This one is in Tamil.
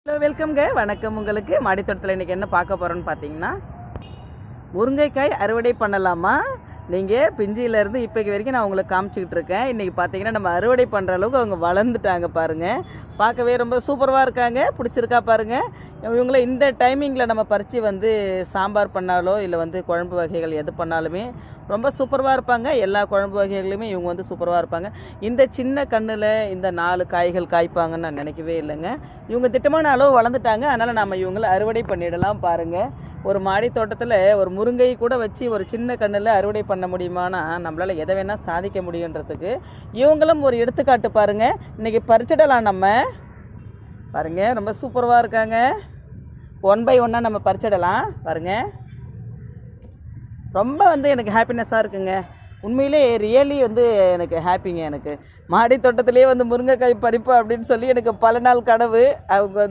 ஹலோ வெல்கம்ங்க. வணக்கம். உங்களுக்கு மாடித்தோட்டத்தில் இன்றைக்கி என்ன பார்க்க போகிறோன்னு பார்த்தீங்கன்னா, முருங்கைக்காய் அறுவடை பண்ணலாமா? நீங்கள் பிஞ்சியிலேருந்து இப்போக்கு வரைக்கும் நான் உங்களுக்கு காமிச்சிக்கிட்டு இருக்கேன். இன்றைக்கி பார்த்தீங்கன்னா நம்ம அறுவடை பண்ணுற அளவுக்கு அவங்க வளர்ந்துட்டாங்க பாருங்கள். பார்க்கவே ரொம்ப சூப்பராக இருக்காங்க. பிடிச்சிருக்கா பாருங்கள். இவங்கள இந்த டைமிங்கில் நம்ம பறித்து சாம்பார் பண்ணாலோ இல்லை குழம்பு வகைகள் எது பண்ணாலுமே ரொம்ப சூப்பராக இருப்பாங்க. எல்லா குழம்பு வகைகளையுமே இவங்க சூப்பராக இருப்பாங்க. இந்த சின்ன கண்ணில் இந்த 4 காய்கள் காய்ப்பாங்கன்னு நான் நினைக்கவே இல்லைங்க. இவங்க திட்டமான அளவு வளர்ந்துட்டாங்க. அதனால் நம்ம இவங்களை அறுவடை பண்ணிடலாம் பாருங்கள். ஒரு மாடி தோட்டத்தில் ஒரு முருங்கை கூட வச்சு ஒரு சின்ன கண்ணில் அறுவடை பண்ண முடியுமானா நம்மளால் எதை வேணால் சாதிக்க முடியுன்றதுக்கு இவங்களும் ஒரு எடுத்துக்காட்டு பாருங்கள். இன்றைக்கி பறிச்சிடலாம் நம்ம. பாருங்கள், ரொம்ப சூப்பராக இருக்காங்க. 1 by 1 நம்ம பறிச்சிடலாம் பாருங்கள். ரொம்ப எனக்கு ஹாப்பினஸ்ஸாக இருக்குங்க. உண்மையிலே ரியலி எனக்கு ஹாப்பிங்க. எனக்கு மாடி தோட்டத்திலே முருங்கைக்காய் பறிப்பு அப்படின்னு சொல்லி எனக்கு பல நாள் கனவு. அவங்க